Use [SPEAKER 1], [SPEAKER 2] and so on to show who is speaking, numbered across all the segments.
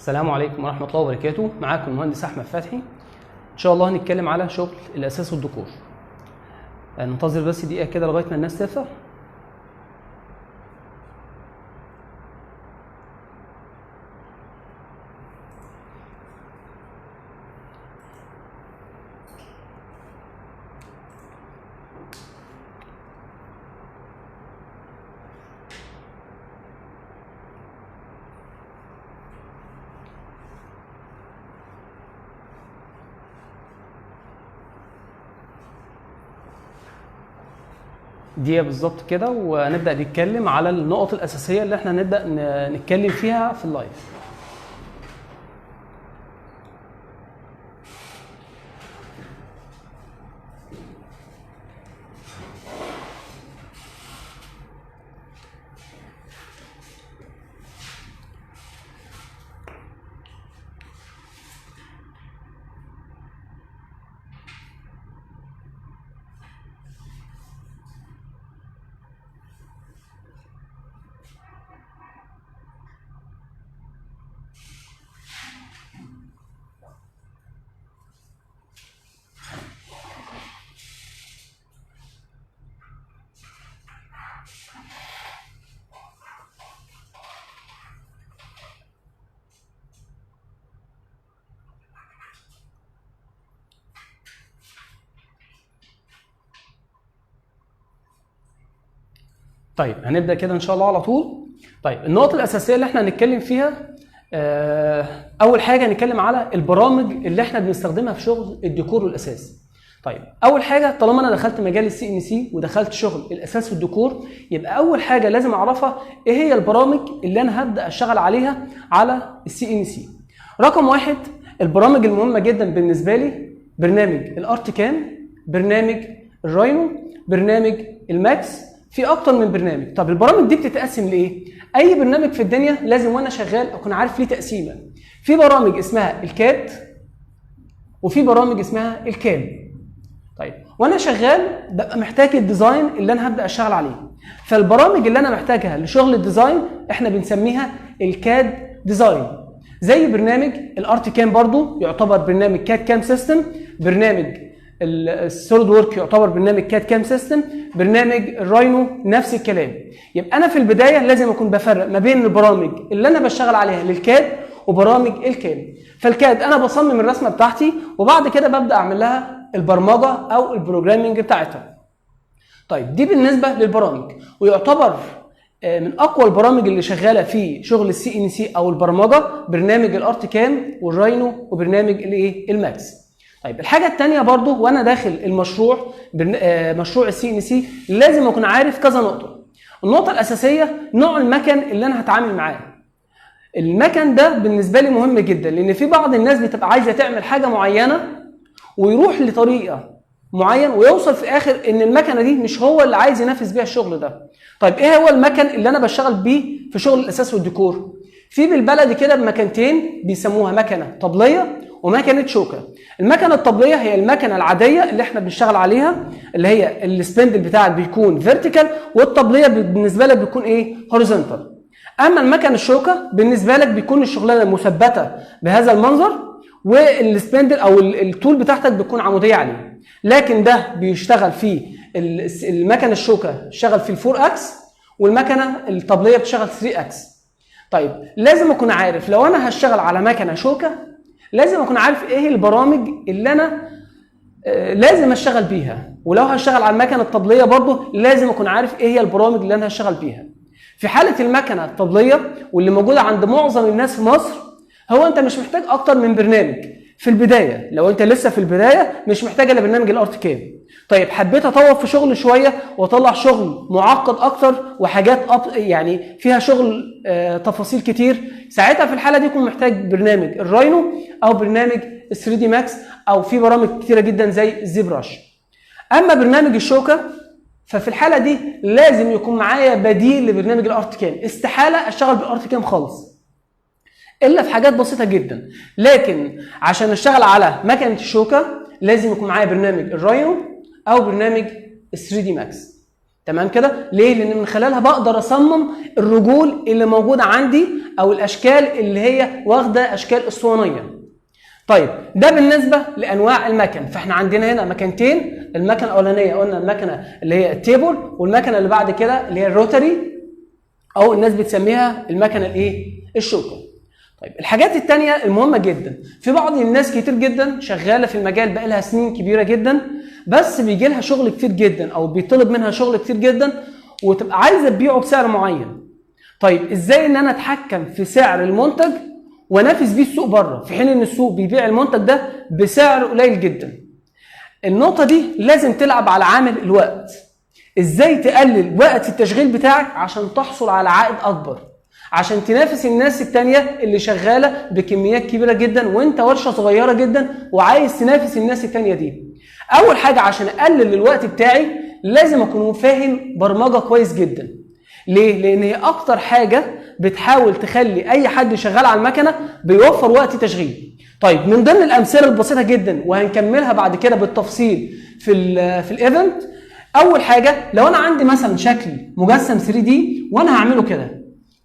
[SPEAKER 1] السلام عليكم ورحمة الله وبركاته. معاكم المهندس أحمد فتحي. إن شاء الله هنتكلم على شغل الأساس والديكور. ننتظر بس دقيقة كده لغاية ما الناس تفتح. دقيقة بالظبط كده ونبدأ نتكلم على النقط الأساسية اللي احنا نبدأ نتكلم فيها في اللايف. طيب هنبدأ كده إن شاء الله على طول. طيب النقط الأساسية اللي احنا هنتكلم فيها، أول حاجة هنتكلم على البرامج اللي احنا بنستخدمها في شغل الديكور والأساس. طيب أول حاجة، طالما أنا دخلت مجال السي ان سي ودخلت شغل الأساس والديكور، يبقى أول حاجة لازم أعرفها إيه هي البرامج اللي أنا هبدأ أشتغل عليها على السي ان سي. رقم واحد، البرامج المهمة جدا بالنسبة لي برنامج الارتكام، برنامج الراينو، برنامج الماكس، في اكتر من برنامج. طب البرامج دي بتتقسم لايه؟ اي برنامج في الدنيا لازم وانا شغال اكون عارف ليه تقسيمه. في برامج اسمها الكاد وفي برامج اسمها الكام. طيب وانا شغال ببقى محتاج الديزاين اللي انا هبدا اشتغل عليه. فالبرامج اللي انا محتاجها لشغل الديزاين احنا بنسميها الكاد ديزاين. زي برنامج الارتكام برضو يعتبر برنامج كاد كام سيستم، برنامج السوليد وورك يعتبر برنامج كاد كام سيستم، برنامج الراينو نفس الكلام. يبقى انا في البدايه لازم اكون بفرق ما بين البرامج اللي انا بشتغل عليها للكاد وبرامج الكام. فالكاد انا بصمم الرسمه بتاعتي وبعد كده ببدا اعمل لها البرمجه او البروجرامنج بتاعتها. طيب دي بالنسبه للبرامج، ويعتبر من اقوى البرامج اللي شغاله في شغل السي ان سي او البرمجه برنامج الارتكام والراينو وبرنامج الايه الماكس. طيب الحاجه الثانيه برضو، وانا داخل المشروع مشروع السي ان سي لازم اكون عارف كذا نقطه. النقطه الاساسيه نوع المكن اللي انا هتعامل معاه. المكن ده بالنسبه لي مهم جدا، لان في بعض الناس بتبقى عايزه تعمل حاجه معينه ويروح لطريقه معين ويوصل في الاخر ان المكنه دي مش هو اللي عايز ينفذ بيها الشغل ده. طيب ايه هو المكن اللي انا بشتغل بيه في شغل الاساس والديكور؟ في بالبلدي كده بمكنتين بيسموها مكنه طبليه ومكنه شوكه. المكنه الطبليه هي المكنه العاديه اللي احنا بنشتغل عليها، اللي هي السبندل بتاعك بيكون فيرتيكال، والطبليه بالنسبه لك بيكون ايه؟ هوريزونتال. اما المكنه الشوكه بالنسبه لك بيكون الشغلانه مثبته بهذا المنظر، والسبندل او التول بتاعتك بتكون عموديه عليه. لكن ده بيشتغل فيه المكنه الشوكه بتشتغل في الفور اكس، والمكنه الطبليه بتشتغل 3 اكس. طيب لازم اكون عارف لو انا هشتغل على مكنه شوكه لازم اكون عارف ايه البرامج اللي انا لازم اشتغل بيها، ولو هشتغل على المكنه الطبليه برضو لازم اكون عارف ايه هي البرامج اللي انا هشتغل بيها. في حاله المكنه الطبليه واللي موجوده عند معظم الناس في مصر، هو انت مش محتاج اكتر من برنامج في البدايه. لو انت لسه في البدايه مش محتاج الا برنامج الارتكام. طيب حبيت اطور في شغل شويه واطلع شغل معقد اكتر وحاجات يعني فيها شغل تفاصيل كتير، ساعتها في الحاله دي يكون محتاج برنامج الراينو او برنامج 3 دي ماكس، او في برامج كتيره جدا زي الزبراش. اما برنامج الشوكه ففي الحاله دي لازم يكون معايا بديل لبرنامج الارتكام. استحاله اشتغل بالارتكام خالص الا في حاجات بسيطه جدا، لكن عشان اشتغل على مكنه الشوكه لازم يكون معايا برنامج الراينو او برنامج 3 دي ماكس. تمام كده؟ ليه؟ لان من خلالها بقدر اصمم الرجول اللي موجوده عندي او الاشكال اللي هي واخده اشكال اسطوانيه. طيب ده بالنسبه لانواع المكن. فاحنا عندنا هنا مكنتين، المكنه الاولانيه قلنا المكنه اللي هي التيبل، والمكنه اللي بعد كده اللي هي الروتري او الناس بتسميها المكنه الايه؟ الشوكه. طيب الحاجات الثانيه المهمه جدا، في بعض الناس كتير جدا شغاله في المجال بقى لها سنين كبيره جدا، بس بيجي لها شغل كتير جدا او بيطلب منها شغل كتير جدا وتبقى عايزه تبيعه بسعر معين. طيب ازاي ان انا اتحكم في سعر المنتج وانافس بيه السوق بره، في حين ان السوق بيبيع المنتج ده بسعر قليل جدا؟ النقطه دي لازم تلعب على عامل الوقت. ازاي تقلل وقت التشغيل بتاعك عشان تحصل على عائد اكبر، عشان تنافس الناس التانية اللي شغاله بكميات كبيره جدا وانت ورشه صغيره جدا وعايز تنافس الناس التانية دي. اول حاجه عشان اقلل الوقت بتاعي لازم اكون فاهم برمجه كويس جدا. ليه؟ لان هي اكتر حاجه بتحاول تخلي اي حد شغال على المكنه بيوفر وقت تشغيل. طيب من ضمن الامثله البسيطه جدا وهنكملها بعد كده بالتفصيل في الايفنت، اول حاجه لو انا عندي مثلا شكل مجسم 3 دي وانا هعمله كده،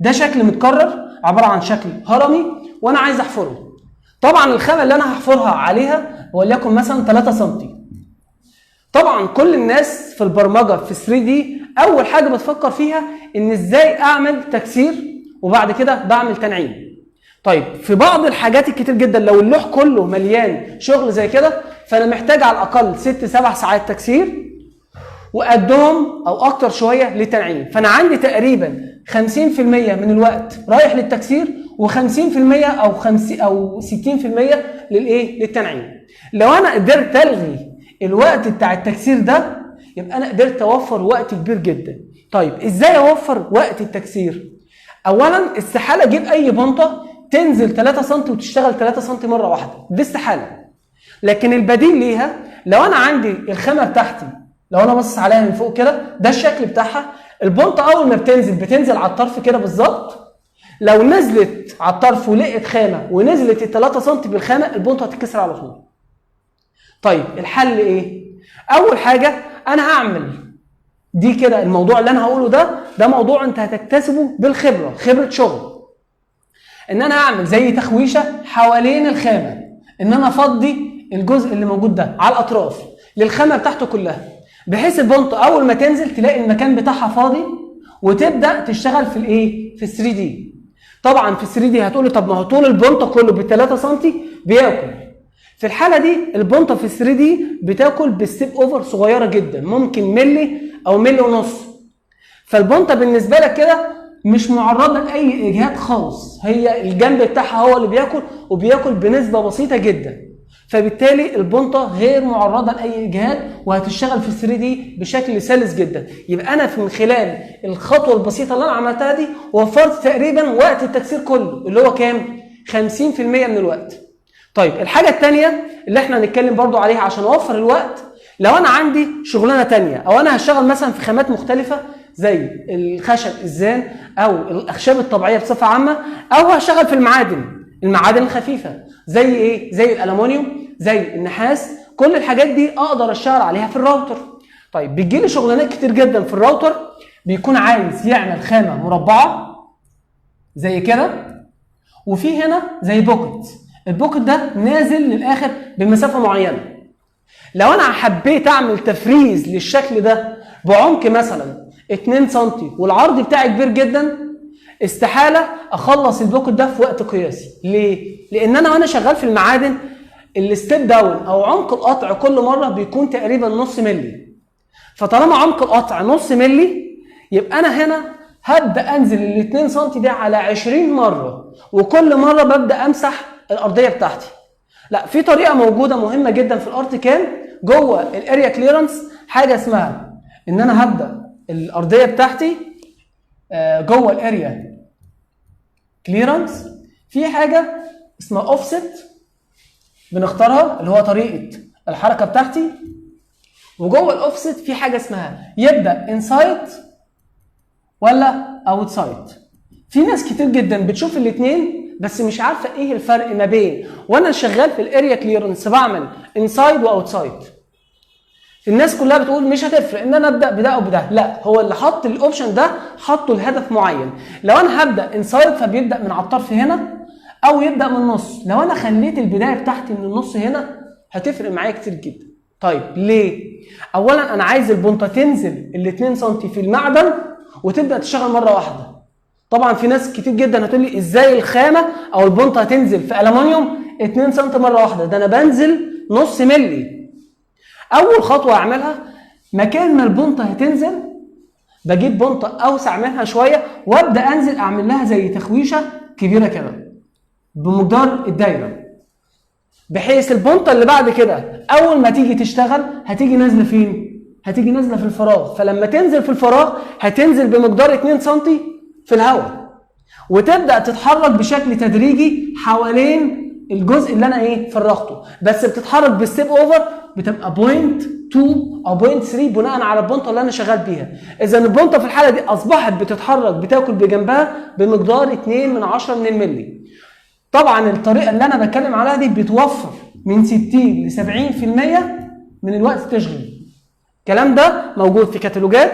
[SPEAKER 1] ده شكل متكرر عباره عن شكل هرمي وانا عايز احفره. طبعا الخامه اللي انا هحفرها عليها وليكن مثلا 3 سم. طبعا كل الناس في البرمجه في 3 دي اول حاجه بتفكر فيها ان ازاي اعمل تكسير وبعد كده بعمل تنعيم. طيب في بعض الحاجات الكتير جدا لو اللوح كله مليان شغل زي كده فانا محتاج على الاقل 6-7 ساعات تكسير وقدهم او اكتر شويه للتنعيم. فانا عندي تقريبا 50% من الوقت رايح للتكسير و50% او 60% للايه؟ للتنعيم. لو انا قدرت الغي الوقت بتاع التكسير ده يبقى انا قدرت اوفر وقت كبير جدا. طيب ازاي اوفر وقت التكسير؟ اولا استحاله اجيب اي بنطه تنزل 3 سم وتشتغل 3 سم مره واحده، دي استحاله. لكن البديل ليها لو انا عندي الخامه بتاعتي، لو انا باصص عليها من فوق كده ده الشكل بتاعها، البنطه اول ما بتنزل على الطرف كده بالظبط. لو نزلت على الطرف ولقيت خامه ونزلت ال 3 سم بالخامه البنطه هتتكسر على طول. طيب الحل ايه؟ اول حاجه انا هعمل دي كده، الموضوع اللي انا هقوله ده موضوع انت هتكتسبه بالخبره، خبره شغل. ان انا اعمل زي تخويشه حوالين الخامه، ان انا افضي الجزء اللي موجود ده على الاطراف للخامه بتاعته كلها، بحيث البنطه اول ما تنزل تلاقي المكان بتاعها فاضي وتبدا تشتغل في الايه؟ في 3 دي. طبعا في 3 دي هتقولي طب ما هو طول البنطه كله ب 3 سم بياكل. في الحاله دي البنطه في 3 دي بتاكل بالستيب اوفر صغيره جدا، ممكن ملي او ملي ونص. فالبنطه بالنسبه لك كده مش معرضه لاي اجهاد خالص، هي الجنب بتاعها هو اللي بياكل وبياكل بنسبه بسيطه جدا. فبالتالي البنطه غير معرضه لاي اجهاد وهتشتغل في 3 دي بشكل سلس جدا. يبقى انا من خلال الخطوه البسيطه اللي انا عملتها دي وفرت تقريبا وقت التكسير كله اللي هو كام؟ 50% من الوقت. طيب الحاجه الثانيه اللي احنا هنتكلم برضو عليها عشان اوفر الوقت، لو انا عندي شغلانه ثانيه او انا هشتغل مثلا في خامات مختلفه زي الخشب الزان او الاخشاب الطبيعيه بصفه عامه، او هشتغل في المعادن الخفيفه زي ايه؟ زي الالومنيوم، زي النحاس، كل الحاجات دي اقدر اشتغل عليها في الراوتر. طيب بيجي لي شغلانات كتير جدا في الراوتر، بيكون عايز يعمل خامه مربعه زي كده، وفي هنا زي بوكت. البوكت ده نازل للاخر بمسافه معينه. لو انا حبيت اعمل تفريز للشكل ده بعمق مثلا 2 سم والعرض بتاعي كبير جدا، استحاله اخلص البوكت ده في وقت قياسي. ليه؟ لان انا وانا شغال في المعادن الستيب داون او عمق القطع كل مره بيكون تقريبا نص ملي. فطالما عمق القطع نص ملي يبقى انا هنا هبدا انزل ال 2 سم ده على 20 مره، وكل مره ببدا امسح الارضيه بتاعتي. لا، في طريقه موجوده مهمه جدا في الارت كام جوه الاريا كليرنس، حاجه اسمها ان انا هبدا الارضيه بتاعتي جوه الاريا كليرنس في حاجه اسمها اوفست بنختارها اللي هو طريقه الحركه بتاعتي، وجوه الاوفست في حاجه اسمها يبدا انسايد ولا اوتسايد. في ناس كتير جدا بتشوف الاثنين بس مش عارفه ايه الفرق ما بين وانا شغال في الاريا كليرنس بعمل انسايد واوتسايد. الناس كلها بتقول مش هتفرق ان انا ابدا بده او بده، لا، هو اللي حط الاوبشن ده حطه لهدف معين. لو انا هبدا انسايد فبيبدا من على الطرف هنا او يبدا من النص. لو انا خليت البدايه بتاعتي من النص هنا هتفرق معايا كتير جدا. طيب ليه؟ اولا انا عايز البنطه تنزل ال 2 سم في المعدن وتبدا تشتغل مره واحده. طبعا في ناس كتير جدا هتقول لي ازاي الخامه او البنطه هتنزل في المونيوم 2 سم مره واحده؟ ده انا بنزل نص ملي. اول خطوه اعملها مكان ما البنطه هتنزل بجيب بنطه اوسع منها شويه وابدا انزل اعمل لها زي تخويشه كبيره كده بمقدار الدايره، بحيث البنطه اللي بعد كده اول ما تيجي تشتغل هتيجي نازله فين؟ هتيجي نازله في الفراغ. فلما تنزل في الفراغ هتنزل بمقدار 2 سم في الهواء وتبدا تتحرك بشكل تدريجي حوالين الجزء اللي انا فرغته، بس بتتحرك بالستيب اوفر بتبقى 0.2 او 0.3 بناء على البنطه اللي انا شغال بيها. اذا البنطه في الحاله دي اصبحت بتتحرك بتاكل بجنبها بمقدار 2 من 10 من الملي. طبعا الطريقه اللي انا بتكلم عليها دي بتوفر من 60 ل 70% من الوقت التشغيلي. الكلام ده موجود في كتالوجات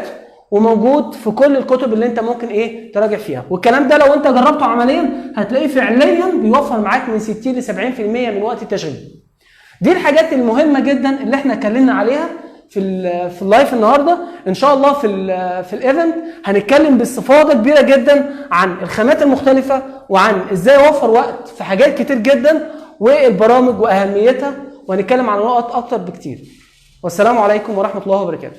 [SPEAKER 1] وموجود في كل الكتب اللي انت ممكن تراجع فيها، والكلام ده لو انت جربته عمليا هتلاقيه فعليا بيوفر معاك من 60 ل 70% من وقت التشغيل. دي الحاجات المهمه جدا اللي احنا اتكلمنا عليها في اللايف النهارده. ان شاء الله في الايفنت هنتكلم باستفاضه كبيره جدا عن الخامات المختلفه وعن ازاي اوفر وقت في حاجات كتير جدا والبرامج واهميتها، وهنتكلم عن نقط اكتر بكتير. والسلام عليكم ورحمه الله وبركاته.